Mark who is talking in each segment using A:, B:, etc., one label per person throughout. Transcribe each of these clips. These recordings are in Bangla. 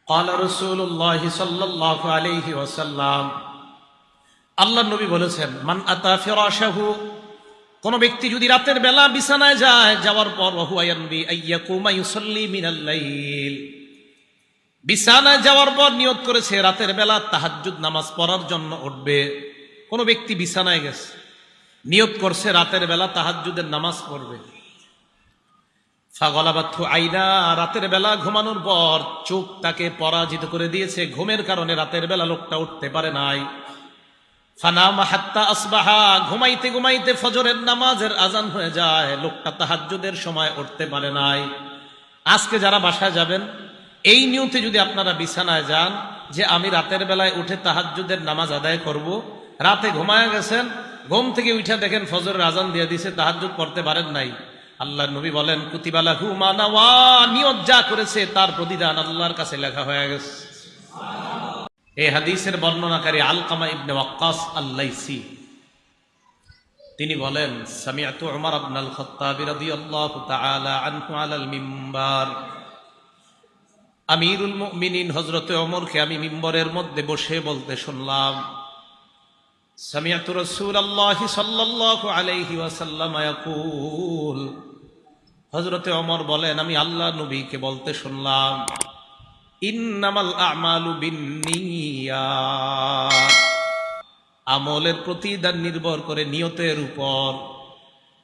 A: قال رسول الله صلى الله عليه وسلم আল্লাহ নবী বলেছেন, মান আতা ফিরাশাহু, কোন ব্যক্তি যদি রাতের বেলা বিছানায় যায়, যাওয়ার পর ওয়া ইয়ানবি আইয়াকুমা ইউসাল্লি মিনাল লাইল, বিছানায় যাওয়ার পর নিয়ত করেছে রাতের বেলা তাহাজ্জুদ নামাজ পড়ার জন্য উঠবে। কোন ব্যক্তি বিছানায় গেছে, নিয়ত করছে রাতের বেলা তাহাজ্জুদের নামাজ পড়বে। ফাগলাবাতহু আইনা, রাতের বেলা ঘুমানোর পর চোখ তাকে পরাজিত করে দিয়েছে, ঘুমের কারণে রাতের বেলা লোকটা উঠতে পারে নাই। ফানামা হাত্তা আসবাহা, ঘুমাইতে ঘুমাইতে ফজরের নামাজের আজান হয়ে যায়, লোকটা তাহাজ্জুদের সময় উঠতে পারে নাই। আজকে যারা বাসায় যাবেন, এই নিয়তে যদি আপনারা বিছানায় যান যে আমি রাতের বেলায় উঠে তাহাজ্জুদের নামাজ আদায় করব, রাতে ঘুমায় গেছেন, ঘুম থেকে উঠে দেখেন ফজরের আজান দিয়ে দিছে, তাহাজ্জুদ পড়তে পারেন নাই, আল্লাহ নবী বলেন কুতিবা লাহু মা নাওয়া, নিয়ত যা করেছে তার প্রতিদান আল্লাহর কাছে লেখা হয়ে গেছে। এই হাদিসের বর্ণনাকারী আলকামা ইবনে ওয়াক্কাস আল-লাইসি, তিনি বলেন সামিআতু উমর ইবনুল খাত্তাব রাদিয়াল্লাহু তাআলা আনহু আলাল মিম্বার, আমিরুল মুমিনিন হযরতে ওমরকে আমি মিম্বরের মধ্যে বসে বলতে শুনলাম, সামিআতু রাসূলুল্লাহি সাল্লাল্লাহু আলাইহি ওয়াসাল্লাম ইয়াকুল, হযরতে ওমর বলেন আমি আল্লাহ নবীকে বলতে শুনলাম, ইন্নামাল আ'মালু বিন্নিয়াত, আমলের প্রতিদান নির্ভর করে নিয়তের উপর।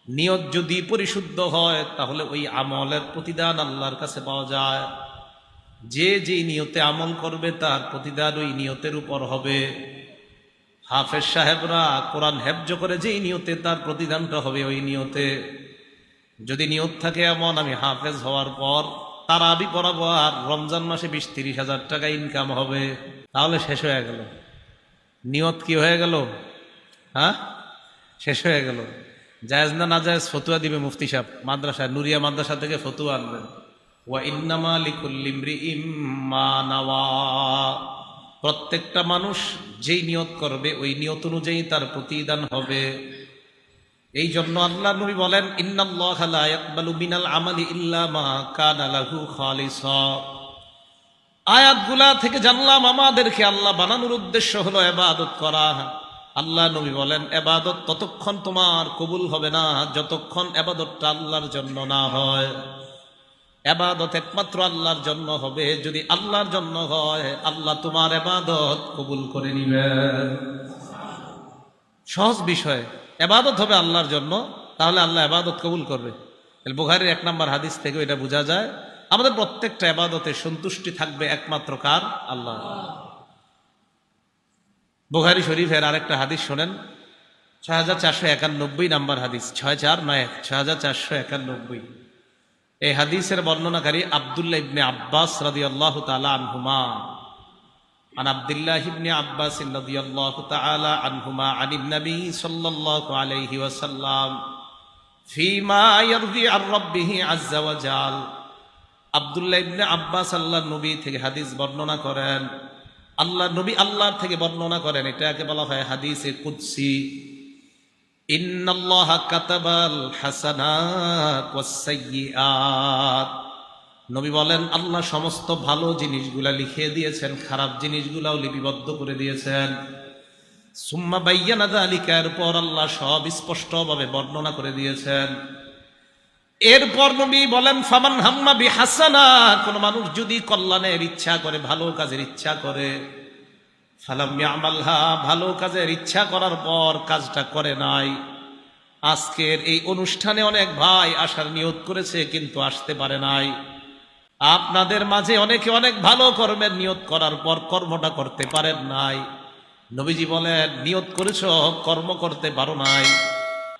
A: নিয়ত যদি পরিশুদ্ধ হয় তাহলে ওই আমলের প্রতিদান আল্লাহর কাছে পাওয়া যায়। যে যেই নিয়তে আমল করবে তার প্রতিদান ওই নিয়তের উপর হবে। হাফেজ সাহেবরা কোরআন হেফজ করে যেই নিয়তে তার প্রতিদানটা হবে ওই নিয়তে। যদি নিয়ত থাকে এমন আমি হাফেজ হওয়ার পর তারাবি পড়াবো আর রমজান মাসে 20-30 হাজার টাকা ইনকাম হবে, তাহলে শেষ হয়ে গেল। নিয়ত কি হয়ে গেল? হ্যাঁ, শেষ হয়ে গেল। জায়েজ না না জায়েজ ফতুয়া দিবে মুফতি সাহেব, মাদ্রাসা নুরিয়া মাদ্রাসা থেকে ফতুয়া আনবেন। ওয়া ইন্নামা লিকুল্লি ইমরিইম মা নাওয়া, প্রত্যেকটা মানুষ যেই নিয়ত করবে ওই নিয়ত অনুযায়ী তার প্রতিদান হবে। এই জন্য আল্লাহ নবী বলেন ইন্নাল্লাহা লা ইয়াকবালু মিনাল আমালি ইল্লা মা কানা লাহু খালিসা। আয়াতগুলা থেকে জানলাম আমাদেরকে আল্লাহ বানানোর উদ্দেশ্য হলো ইবাদত করা। আল্লাহ নবী বলেন ইবাদত ততক্ষণ তোমার কবুল হবে না যতক্ষণ ইবাদতটা আল্লাহর জন্য না হয়। ইবাদত একমাত্র আল্লাহর জন্য হবে, যদি আল্লাহর জন্য হয় আল্লাহ তোমার ইবাদত কবুল করে নেবেন। সহজ বিষয়, ইবাদত হবে আল্লাহর জন্য, তাহলে আল্লাহ ইবাদত কবুল করবে। বুখারীর 1 নম্বর হাদিস থেকে এটা বোঝা যায় আমাদের প্রত্যেকটা ইবাদতে সন্তুষ্টি থাকবে একমাত্র কার? আল্লাহ। বুখারী শরীফের আরেকটা হাদিস শোনেন, 6491 নম্বর হাদিস, 6491। এই হাদিসের বর্ণনাকারী আব্দুল্লাহ ইবনে আব্বাস রাদিয়াল্লাহু তাআলা আনহুমা, عن عبد الله بن عباس رضي الله تعالى عنهما عن النبي صلى الله عليه وسلم فيما يرضي عن ربه عز وجل। আব্দুল্লাহ ইবনে আব্বাস আল্লাহর নবী থেকে হাদিস বর্ণনা করেন, আল্লাহর নবী আল্লাহর থেকে বর্ণনা করেন, এটাকে বলা হয় হাদিসে কুদসি। ইন্নাল্লাহা কাতাবাল হাসানাত ওয়াস সাইয়্যাত, নবী বলেন আল্লাহ সমস্ত ভালো জিনিসগুলা লিখে দিয়েছেন, খারাপ জিনিসগুলাও লিপিবদ্ধ করে দিয়েছেন। সুম্মা বায়্যানা যালিকা, এরপর আল্লাহ সব স্পষ্টভাবে বর্ণনা করে দিয়েছেন। এরপর নবী বলেন ফামান হাম্মা বিহাসানা, কোন মানুষ যদি কল্যাণের ইচ্ছা করে, ভালো কাজের ইচ্ছা করে, ফালাম ইয়ামালহা, ভালো কাজের ইচ্ছা করার পর কাজটা করে নাই। আজকের এই অনুষ্ঠানে অনেক ভাই আসার নিয়ত করেছে কিন্তু আসতে পারে নাই। আপনাদের মাঝে অনেকে অনেক ভালো কর্মের নিয়ত করার পর কর্মটা করতে পারেন নাই। নবীজি বলেন নিয়ত করেছো, কর্ম করতে পারো নাই,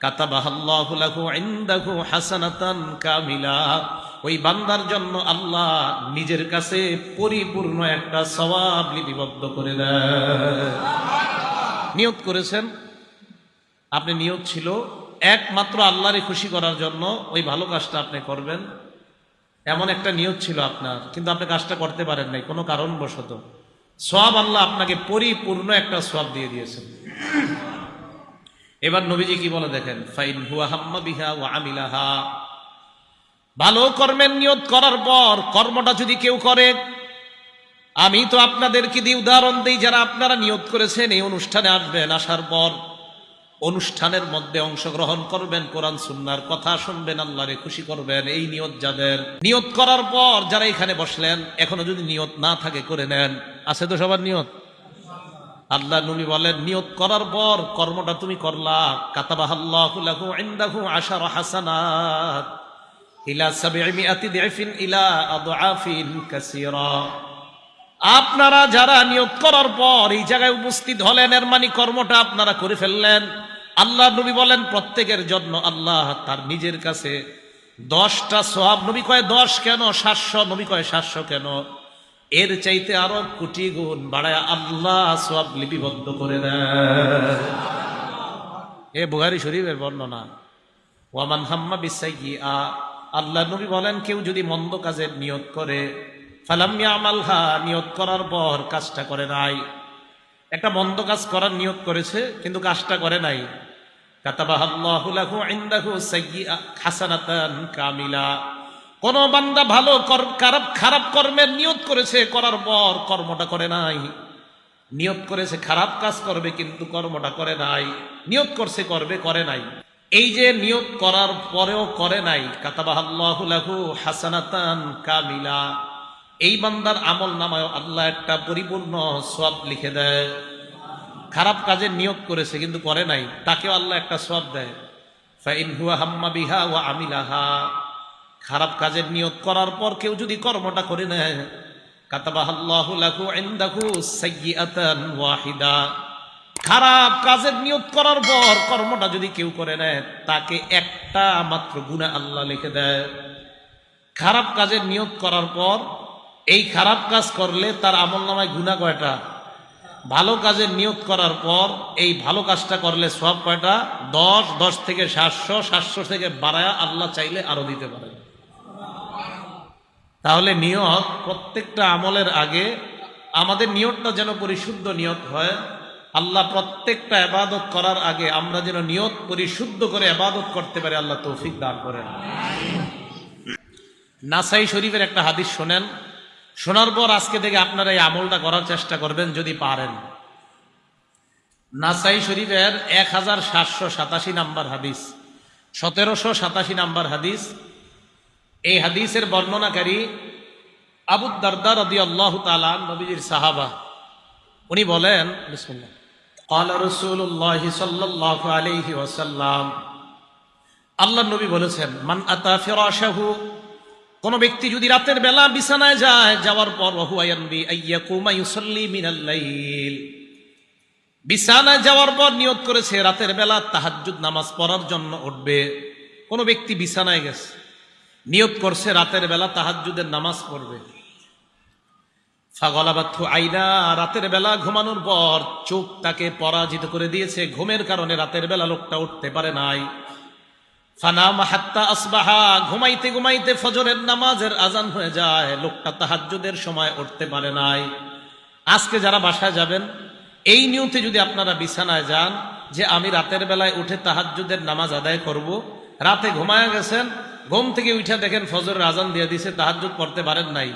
A: কাতাবাহাল্লাহু লাহু ইনদাহু হাসানাতান কামিলা, ওই বান্দার জন্য আল্লাহ নিজের কাছে পরিপূর্ণ একটা সওয়াব লিপিবদ্ধ করে দেয়। নিয়ত করেছেন আপনি, নিয়ত ছিল একমাত্র আল্লাহরে খুশি করার জন্য ওই ভালো কাজটা আপনি করবেন, এমন একটা নিয়ত ছিল আপনার, কিন্তু আপনি কাজটা করতে পারেন নাই কোনো কারণবশত। সওয়াব আল্লাহ আপনাকে পরিপূর্ণ একটা সওয়াব দিয়ে দিয়েছেন। এবার নবীজি কি বলে দেখেন, ফাইন হুয়া হাম্মা বিহা ওয়া আমিলাহা, ভালো কর্মের নিয়ত করার পর কর্মটা যদি কেউ করে আমি তো আপনাদেরকে দিয়ে উদাহরণ দিই, যারা আপনারা নিয়ত করেছেন এই অনুষ্ঠানে আসবেন, আসার পর অনুষ্ঠানের মধ্যে অংশগ্রহণ করবেন, কোরআন সুন্নাহর কথা শুনবেন, আল্লাহরে খুশি করবেন, এই নিয়ত যাদের। নিয়ত করার পর যারা এখানে বসলেন, এখনো যদি নিয়ত না থাকে করে নেন। আছে তো সবার নিয়ত? আল্লাহ নবী বলেন, নিয়ত করার পর কর্মটা তুমি করলা, কাতাবাহাল্লাহু লাহু ইনদাহু আশারা হাসানাত ইলা 700 দিফিন ইলা আদআফিন কাসীরা। আপনারা যারা নিয়ত করার পর এই জায়গায় উপস্থিত হলেন, এর মানে কর্মটা আপনারা করে ফেললেন। আল্লাহ নবী বলেন, প্রত্যেকের জন্য আল্লাহ তার নিজের কাছে 10টা সওয়াব। নবী কয় 10 কেন, 700। নবী কয় 700 কেন, এর চাইতে আরো কোটি গুণ বাড়ায় আল্লাহ সওয়াব লিপিবদ্ধ করে দেন। এ বুখারী শরীফের বর্ণনা। ওয়ামান হাম্মা বিসাইয়্যিআ, আল্লাহ নবী বলেন, কেউ যদি মন্দ কাজের নিয়ত করে, ফালাম ইয়ামালহা, নিয়ত করার পর কাজটা করে নাই। একটা মন্দ কাজ করার নিয়ত করেছে কিন্তু কাজটা করে নাই, কাতাবাহাল্লাহু লাহু ইনদাহু সাইয়্যিআ হাসানাতান কামিলা। কোন বান্দা ভালো খারাপ কর্মের নিয়ত করেছে, করার পর কর্মটা করে নাই, নিয়ত করেছে খারাপ কাজ করবে কিন্তু কর্মটা করে নাই, নিয়ত করছে করবে, করে নাই। এই যে নিয়ত করার পরেও করে নাই, কাতাবাহাল্লাহু লাহু হাসানাতান কামিলা, এই বান্দার আমল নামায় আল্লাহ একটা পরিপূর্ণ সওয়াব লিখে দেয়। খারাপ কাজের নিয়ত করেছে কিন্তু করে নাই, তাকেও আল্লাহ একটা সওয়াব দেয়। ফাইন হুয়া হাম্মা বিহা ওয়া আমিলাহা, খারাপ কাজের নিয়ত করার পর কেউ যদি কর্মটা করে নেয়, কাতাবাহাল্লাহু লাহু ইনদাহু সাইয়্যাতান ওয়াহিদা, খারাপ কাজের নিয়ত করার পর কর্মটা যদি কেউ করে নেয়, তাকে একটা মাত্র গুনাহ আল্লাহ লিখে দেয়। খারাপ কাজের নিয়ত করার পর এই খারাপ কাজ করলে তার আমলনামায় গুনাহ কয়টা? ভালো কাজের নিয়ত করার পর এই ভালো কাজটা করলে সওয়াব কয়টা? 10, 10 থেকে 700, 700 থেকে বাড়ায়া আল্লাহ চাইলে আরো দিতে পারে। তাহলে নিয়ত প্রত্যেকটা আমলের আগে আমাদের নিয়তটা যেন পরিশুদ্ধ নিয়ত হয়। আল্লাহ প্রত্যেকটা ইবাদত করার আগে আমরা যেন নিয়ত পরিশুদ্ধ করে ইবাদত করতে পারি, আল্লাহ তৌফিক দান করেন। নাসাই শরীফের একটা হাদিস শোনেন, শোনার পর আজকে থেকে আপনারা এই আমলটা করার চেষ্টা করবেন যদি পারেন। নাসাই শরীফের 1787 নাম্বার হাদিস, 1787 নাম্বার হাদিস। এই হাদিসের বর্ণনাকারী আবু দারদা রাদিয়াল্লাহু তাআলা, নবীজির সাহাবা। উনি বলেন, বিসমিল্লাহ, ক্বালা রাসূলুল্লাহ সাল্লাল্লাহু আলাইহি ওয়াসাল্লাম, আল্লাহর নবী বলেছেন, মান আতা ফিরাশাহু, কোন ব্যক্তি যদি রাতের বেলা বিছানায় যায়, যাওয়ার পর ওয়াহুয়া ইয়ানবি আইয়াকুমা ইউসাল্লি মিনাল লাইল, বিছানায় যাওয়ার পর নিয়ত করেছে রাতের বেলা তাহাজ্জুদ নামাজ পড়ার জন্য উঠবে। কোন ব্যক্তি বিছানায় গেছে, নিয়ত করছে রাতের বেলা তাহাজ্জুদের নামাজ পড়বে। ফাগলাবাতহু আইনা, রাতের বেলা ঘুমানোর পর চোখ তাকে পরাজিত করে দিয়েছে, ঘুমের কারণে রাতের বেলা লোকটা উঠতে পারে নাই। ফানামা হাত্তা আসবাহা, ঘুমাইতে ঘুমাইতে ফজরের নামাজের আজান হয়ে যায়, লোকটা তাহাজ্জুদের সময় উঠতে পারে নাই। আজকে যারা বাসায় যাবেন, এই নিয়তে যদি আপনারা বিছানায় যান যে আমি রাতের বেলায় উঠে তাহাজ্জুদের নামাজ আদায় করব, রাতে ঘুমায়া গেছেন, ঘুম থেকে উঠে দেখেন ফজরের আজান দিয়ে দিছে, তাহাজ্জুদ পড়তে পারেন নাই,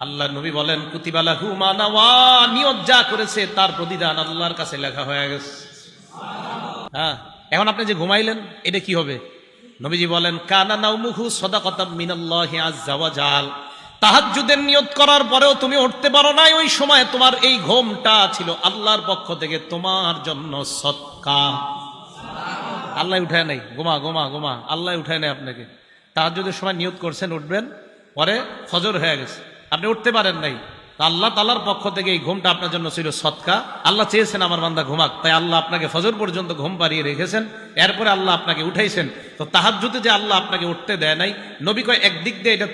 A: আল্লাহ নবী বলেন, কুতিবা লাহু মা নাওয়া, নিয়ত যা করেছে তার প্রতিদান আল্লাহর কাছে লেখা হয়ে গেছে। হ্যাঁ, এখন আপনি যে ঘুমাইলেন এটা কি হবে? নবীজি বলেন, কানা নাউমুহু সাদাকাতাম মিনাল্লাহি আযজা ওয়া জাল, তাহাজ্জুদের নিয়ত করার পরেও তুমি উঠতে পারো নাই, ওই সময় তোমার এই ঘুমটা ছিল আল্লাহর পক্ষ থেকে তোমার জন্য সদকা। আল্লাহ উঠায় নাই, ঘুমা ঘুমা ঘুমা, আল্লাহ উঠায় নাই আপনাকে। তাহাজ্জুদের সময় নিয়ত করছেন উঠবেন, পরে ফজর হয়ে গেছে, আপনি উঠতে পারেন নাই, আল্লাহ তাআলার পক্ষ থেকে এই ঘুমটা আপনার জন্য ছিল সদকা। আল্লাহ চেয়েছেন আমার বান্দা ঘুমাক, তাই আল্লাহ আপনাকে ফজর পর্যন্ত ঘুম পাড়িয়ে রেখেছেন, এরপরে আল্লাহ আপনাকে উঠাইছেন। তো তাহাজ্জুদে যে আল্লাহ আপনাকে উঠতে দেয় নাই, নবী কয় একদিক দিয়ে এটা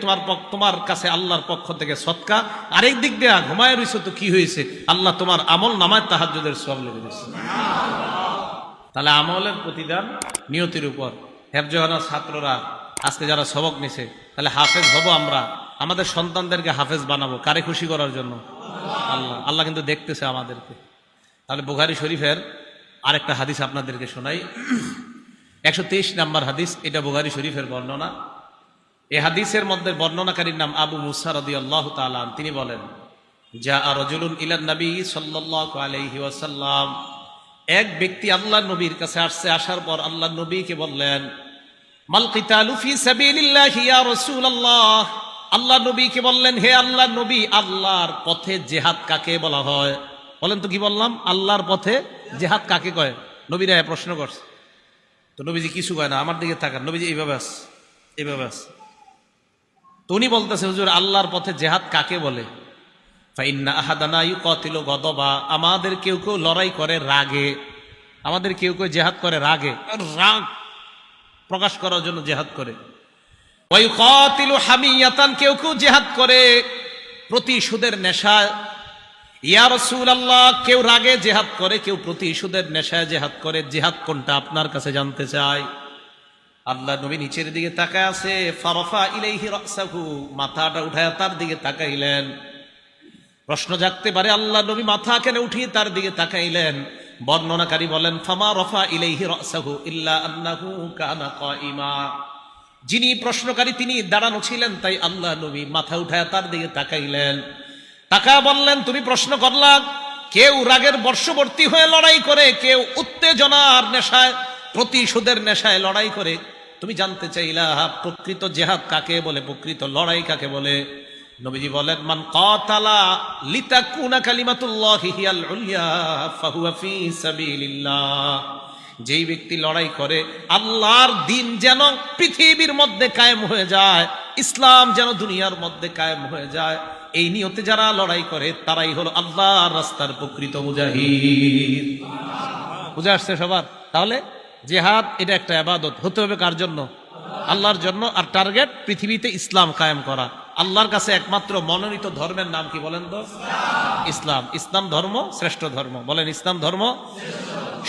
A: তোমার কাছে আল্লাহর পক্ষ থেকে সদকা, আরেক দিক দিয়ে ঘুমায় রইছো তো কি হয়েছে, আল্লাহ তোমার আমল নামায় তাহাজ্জুদের সওয়াব লিখে দিয়েছে। তাহলে আমলের প্রতিদান নিয়তির উপর। হেফজখানা ছাত্ররা আজকে যারা সবক নিছে, তাহলে হাফেজ হব আমরা, আমাদের সন্তানদেরকে হাফেজ বানাবো, কারে খুশি করার জন্য? আল্লাহ। আল্লাহ কিন্তু দেখতেছে আমাদেরকে। তাহলে বুখারী শরীফের আরেকটা হাদিস আপনাদেরকে শোনাই, 123 নাম্বার হাদিস, এটা বুখারী শরীফের বর্ণনা। এই হাদিসের মধ্যে বর্ণনাকারীর নাম আবু মুসা রাদিয়াল্লাহু তাআলা। তিনি বলেন, যা রাজুলুন ইলান নবী সাল্লাল্লাহু আলাইহি ওয়াসাল্লাম, এক ব্যক্তি আল্লাহর নবীর কাছে আসছে। আসার পর আল্লাহর নবীকে বললেন, মাল কিতালু ফি সাবিলিল্লাহি ইয়া রাসূলুল্লাহ। আল্লাহর নবীকে বললেন, হে আল্লাহর নবী, আল্লাহর পথে জিহাদ কাকে বলা হয়? বলেন তো কি বললাম? আল্লাহর পথে জিহাদ কাকে কয়? নবীরা প্রশ্ন করছে। তো নবীজি কিছু কয় না, আমার দিকে তাকান। নবীজি এইভাবে আস, এইভাবে আস। তো উনি বলতেছে, হুজুর আল্লাহর পথে জিহাদ কাকে বলে? ফাইন্না আহাদানা ইউকাতিলু গদবা, আমাদের কেউ কেউ লড়াই করে রাগে, আমাদের কেউ কেউ জিহাদ করে রাগে, রাগ প্রকাশ করার জন্য জিহাদ করে। ওয়া ইউকাতিলু হামিয়াতান, কেউ কেউ জিহাদ করে প্রতিশোধের নেশায়। ইয়া রাসূলুল্লাহ, কেউ রাগে জিহাদ করে, কেউ প্রতিশোধের নেশায় জিহাদ করে। জিহাদ কোনটা আপনার কাছে জানতে চাই। আল্লাহ নবী নিচের দিকে তাকায় আছে। ফারফা ইলাইহি রাসাহু, মাথাটা উঠায় তার দিকে তাকাইলেন। প্রশ্ন জাগতে পারে, আল্লাহ নবী মাথা কেন উঠিয়ে তার দিকে তাকাইলেন? বর্ণনাকারী বলেন, ফামা রফা ইলাইহি রাসাহু ইল্লা আন্নাহু কানা কাইমা, যিনি প্রশ্নকারী তিনি দাঁড়ানো ছিলেন, তাই আল্লাহ নবী মাথা উঠায় তার দিকে তাকাইলেন। তাকায় বললেন, তুমি প্রশ্ন করলা, কেউ রাগের বর্ষবর্তী হয়ে লড়াই করে, কেউ উত্তেজনার নেশায় প্রতিশোধের নেশায় লড়াই করে। তুমি জানতে চাইলা প্রকৃত জিহাদ কাকে বলে, প্রকৃত লড়াই কাকে বলে? নবীজি বলেন, মান কাতালা লিতাকুনা কালিমাতুল্লাহি হিয়াল উলিয়া ফাহুয়া ফি সাবিলিল্লাহ, যেই ব্যক্তি লড়াই করে আল্লাহর দ্বীন যেন পৃথিবীর মধ্যে কায়েম হয়ে যায়, ইসলাম যেন দুনিয়ার মধ্যে কায়েম হয়ে যায়, এই নিয়তে যারা লড়াই করে তারাই হলো আল্লাহর রাস্তার প্রকৃত মুজাহিদ। বুঝে আসছে সবার? তাহলে জিহাদ এটা একটা ইবাদত, হতে হবে কার জন্য? আল্লাহর জন্য। আর টার্গেট পৃথিবীতে ইসলাম কায়েম করা। আল্লাহর কাছে একমাত্র মনোনীত ধর্মের নাম কি বলেন তো? ইসলাম। ইসলাম ধর্ম শ্রেষ্ঠ ধর্ম। বলেন ইসলাম ধর্ম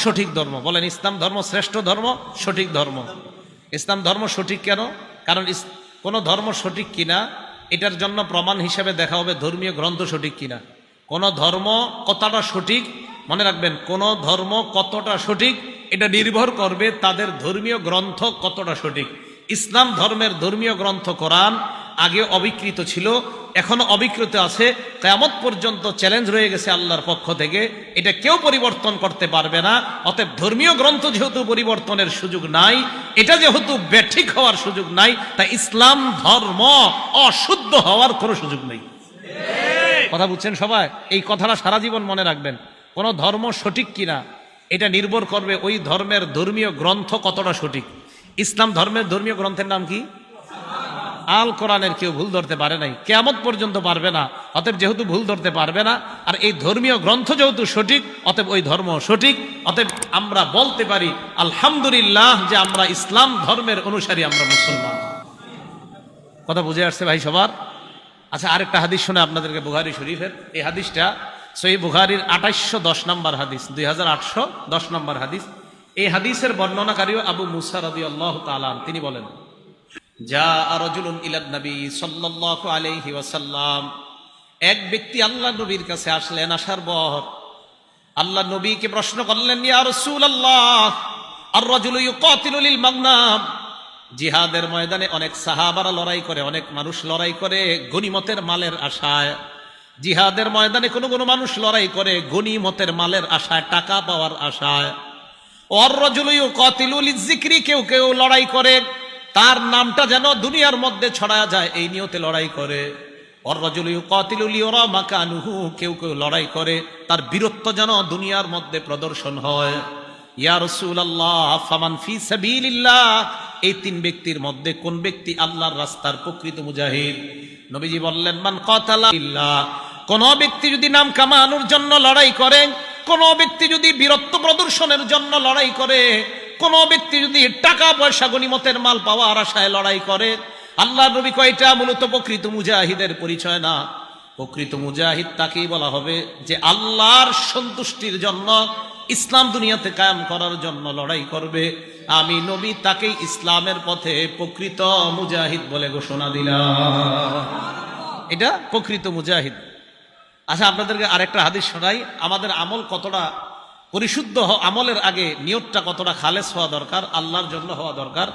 A: সঠিক ধর্ম। বলেন ইসলাম ধর্ম শ্রেষ্ঠ ধর্ম, সঠিক ধর্ম। ইসলাম ধর্ম সঠিক কেন? কারণ কোন ধর্ম সঠিক কিনা এটার জন্য প্রমাণ হিসেবে দেখা হবে ধর্মীয় গ্রন্থ সঠিক কিনা। কোন ধর্ম কতটা সঠিক, মনে রাখবেন, কোন ধর্ম কতটা সঠিক এটা নির্ভর করবে তাদের ধর্মীয় গ্রন্থ কতটা সঠিক। ইসলাম ধর্মের ধর্মীয় গ্রন্থ কোরআন আগে অবিকৃত ছিল, এখনো অবিকৃত আছে। কিয়ামত পর্যন্ত চ্যালেঞ্জ রয়ে গেছে আল্লাহর পক্ষ থেকে, এটা কেউ পরিবর্তন করতে পারবে না। অতএব ধর্মীয় গ্রন্থ যেহেতু পরিবর্তনের সুযোগ নাই, এটা যেহেতু ব্যাঠিক হওয়ার সুযোগ নাই, তাই ইসলাম ধর্ম অশুদ্ধ হওয়ার কোনো সুযোগ নেই। কথা বুঝছেন সবাই? এই কথাটা সারা জীবন মনে রাখবেন। কোন ধর্ম সঠিক কিনা এটা নির্ভর করবে ওই ধর্মের ধর্মীয় গ্রন্থ কতটা সঠিক। ইসলাম ধর্মের ধর্মীয় গ্রন্থের নাম কি? আল কোরআনের কেউ ভুল ধরতে পারে নাই, কিয়ামত পর্যন্ত পারবে না। অতএব যেহেতু ভুল ধরতে পারবে না, আর এই ধর্মীয় গ্রন্থ যেহেতু সঠিক, অতএব ওই ধর্ম সঠিক। অতএব আমরা বলতে পারি আলহামদুলিল্লাহ যে আমরা ইসলাম ধর্মের অনুসারী, আমরা মুসলমান। কথা বুঝে আসছে ভাই সবার? আচ্ছা, আরেকটা হাদিস শুনে আপনাদেরকে, বুখারী শরীফের এই হাদিসটা, সহিহ বুখারীর 2810 নম্বর হাদিস, 2810 নম্বর হাদিস। এই হাদিসের বর্ণনাকারী আবু মুসা রাদিয়াল্লাহু তাআলা, তিনি বলেন, যা রাজুলুন ইলান নবী সাল্লাল্লাহু আলাইহি ওয়াসাল্লাম, এক ব্যক্তি আল্লাহ নবীর কাছে আসলেন। আসার পর আল্লাহ নবীকে প্রশ্ন করলেন, ইয়া রাসূলুল্লাহ, আর রাজুলু ইউকাতিলু লিল মাগনাম, জিহাদের ময়দানে অনেক সাহাবারা লড়াই করে, অনেক মানুষ লড়াই করে গনিমতের মালের আশায়। জিহাদের ময়দানে কোনো কোনো মানুষ লড়াই করে গনিমতের মালের আশায়, টাকা পাওয়ার আশায়। ওয়ার রাজুলু ইউকাতিলু লিযিকরি, কেউ কেউ লড়াই করে তার নামটা যেন দুনিয়ার মধ্যে ছড়ায় যায়, এই নিয়তে লড়াই করে। ওয়ার রাজুলু ইউকাতিলু লিয়ুরা মাকানুহু, কেউ কেউ লড়াই করে তার বীরত্ব যেন দুনিয়ার মধ্যে প্রদর্শন হয়। ইয়া রাসূলুল্লাহ, ফামান ফি সাবিলিল্লাহ, এই তিন ব্যক্তির মধ্যে কোন ব্যক্তি আল্লাহর রাস্তার প্রকৃত মুজাহিদ? নবীজি বললেন, মান কাতালা লিল্লাহ, কোন ব্যক্তি যদি নাম কামানোর জন্য লড়াই করে, কোন ব্যক্তি যদি বীরত্ব প্রদর্শনের জন্য লড়াই করে, কোন ব্যক্তি যদি টাকা পয়সা গনিমতের মাল পাওয়ার আশায় লড়াই করে, আল্লাহ নবী কয়টা মূলত প্রকৃত মুজাহিদের পরিচয় না। প্রকৃত মুজাহিদ তাকেই বলা হবে যে আল্লাহর সন্তুষ্টির জন্য, ইসলাম দুনিয়াতে কায়েম করার জন্য লড়াই করবে। আমি নবী তাকেই ইসলামের পথে প্রকৃত মুজাহিদ বলে ঘোষণা দিলাম। এটা প্রকৃত মুজাহিদ। আচ্ছা, আপনাদেরকে আরেকটা হাদিস শোনাই। আমাদের আমল কতটা পরিশুদ্ধ, আমলের আগে নিয়তটা কতটা খালেস হওয়া দরকার, আল্লাহর জন্য হওয়া দরকার।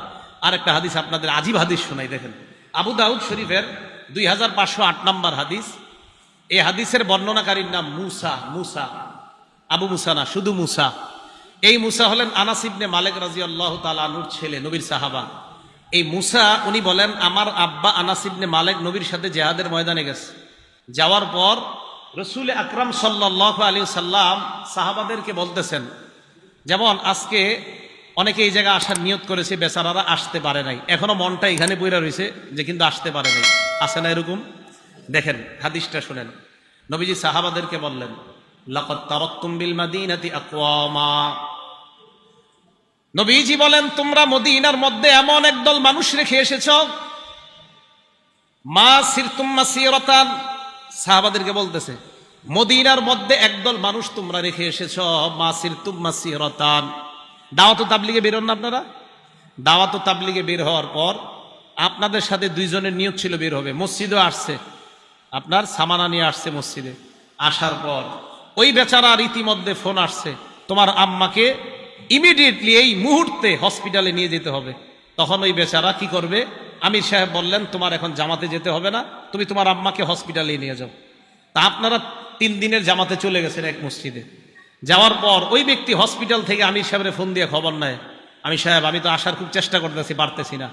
A: আরেকটা হাদিস আপনাদের আজীব হাদিস শোনাই। দেখেন, আবু দাউদ শরীফের 2508 নম্বর হাদিস। এই হাদিসের বর্ণনাকারীর নাম মুসা। মুসা, আবু মুসা না, শুধু মুসা। এই মুসা হলেন আনাস ইবনে মালিক রাদিয়াল্লাহু তাআলা আনহুর ছেলে, নবীর সাহাবা। এই মুসা উনি বলেন, আমার আব্বা আনাস ইবনে মালিক নবীর সাথে জিহাদের ময়দানে গেছে। যাওয়ার পর রাসূল আকরাম সাল্লাল্লাহু আলাইহি সাল্লাম সাহাবাদেরকে বলতেছেন, যেমন আজকে অনেকে এই জায়গায় আসার নিয়ত করেছে, বেচারারা আসতে পারে নাই, এখনো মনটা এখানে বইরা রয়েছে যে কিন্তু আসতে পারে নাই। আসে না এরকম? দেখেন হাদিসটা শুনেন। নবীজি সাহাবাদেরকে বললেন, লাকাদ তারাকতুম বিল মাদিনাতি আকওয়ামা। নবীজি বলেন, তোমরা মদিনার মধ্যে এমন একদল মানুষ রেখে এসেছ, মা সিরতুম মাসিরাতান। সাহাবাদেরকে বলতেছে, মদিনার মধ্যে একদল মানুষ তোমরা রেখে এসেছ, মা সিরতুম মাসিরাতান। দাওয়াত ও তাবলীগে বের হন না আপনারা? দাওয়াত ও তাবলীগে বের হওয়ার পর আপনাদের সাথে দুইজনের নিয়ত ছিল বের হবে। মসজিদও আসছে, আপনার সামানা নিয়ে আসছে মসজিদে। আসার পর ওই বেচারার ইতিমধ্যে ফোন আসছে, তোমার আম্মাকে ইমিডিয়েটলি এই মুহূর্তে হসপিটালে নিয়ে যেতে হবে। তখন ওই বেচারা কি করবে? আমির সাহেব বললেন, তোমার এখন জামাতে যেতে হবে না, তুমি তোমার আম্মাকে হসপিটালে নিয়ে যাও। তা আপনারা 3 দিনের জামাতে চলে গেছেন এক মসজিদে। যাওয়ার পর ওই ব্যক্তি হসপিটাল থেকে আমির সাহেবের ফোন দিয়ে খবর নেয়, আমির সাহেব আমি তো আসার খুব চেষ্টা করতেছি, পারতেছি না,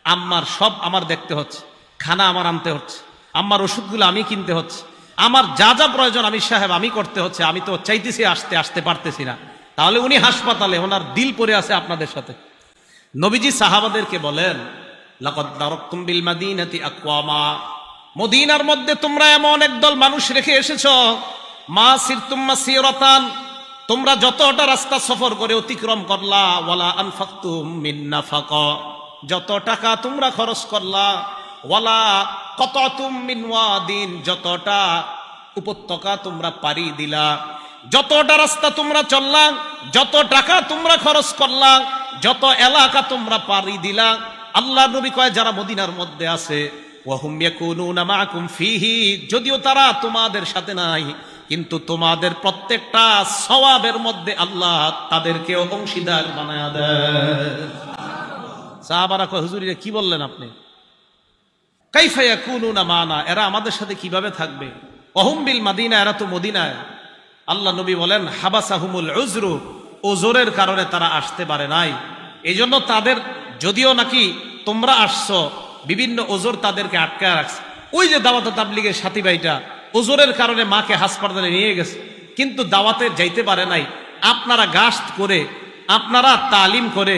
A: আম্মার সব আমার দেখতে হচ্ছে, খানা আমার আনতে হচ্ছে, আম্মার ওষুধগুলো আমি কিনতে হচ্ছে, আমার যা যা প্রয়োজন আমির সাহেব আমি করতে হচ্ছে, আমি তো চাইতেছি আসতে পারতেছি না। তাহলে উনি হাসপাতালে, ওনার দিল পড়ে আছে আপনাদের সাথে। নবীজি সাহাবাদেরকে বলেন, লাকাদ তারাকতুম বিল মাদিনাতি আকওয়ামা। মদিনার মধ্যে তোমরা এমন একদল মানুষ রেখে এসেছো, মা সিরতুম মাসিরাতান, তোমরা যতটা রাস্তা সফর করে অতিক্রম করলা, ওয়ালা আনফাকতুম মিন নাফাকা, যত টাকা তোমরা খরচ করলা, ওয়ালা কাতাতুম মিন ওয়াদিন, যতটা উপত্যকা তোমরা পাড়ি দিলা, যতটা রাস্তা তোমরা চললা, যত টাকা তোমরা খরচ করলা, যত এলাকা তোমরা পাড়ি দিলা। আল্লাহ নবী কয়, যারা মদিনার মধ্যে আছে, ওয়াহুম ইয়াকুনুনা মাআকুম ফীহি, যদিও তারা তোমাদের সাথে নাই, কিন্তু তোমাদের প্রত্যেকটা সওয়াবের মধ্যে আল্লাহ তাদেরকে অংশীদার বানায়া দেয়। সাহাবারা কয়, হুজুর এটা কি বললেন আপনি? কাইফা ইয়াকুনুনা মানা, এরা আমাদের সাথে কিভাবে থাকবে? ওয়াহুম বিল মাদিনা, এরা তো মদিনায়। আল্লাহ নবী বলেন, হাবাসাহুমুল উযরু, ওজরের কারণে তারা আসতে পারে নাই। এই জন্য তাদের, যদিও নাকি তোমরা আসছো, বিভিন্ন ওজর তাদেরকে আটকায় রাখছে। ওই যে দাওয়াত তাবলীগের সাথী ভাইটা ওজরের কারণে মাকে হাসপাতালে নিয়ে গেছে, কিন্তু দাওয়াতে যাইতে পারে নাই। আপনারা গাস্ত করে, আপনারা তালিম করে,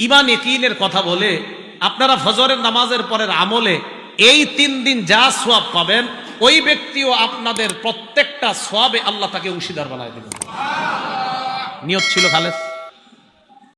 A: ঈমান ইয়াকিনের কথা বলে, আপনারা ফজরের নামাজের পরের আমলে এই 3 দিন যা সওয়াব পাবেন, ওই ব্যক্তিও আপনাদের প্রত্যেকটা সওয়াবে আল্লাহ তাকে অংশীদার বানায় দেবেন। নিয়ত ছিল খালেদ।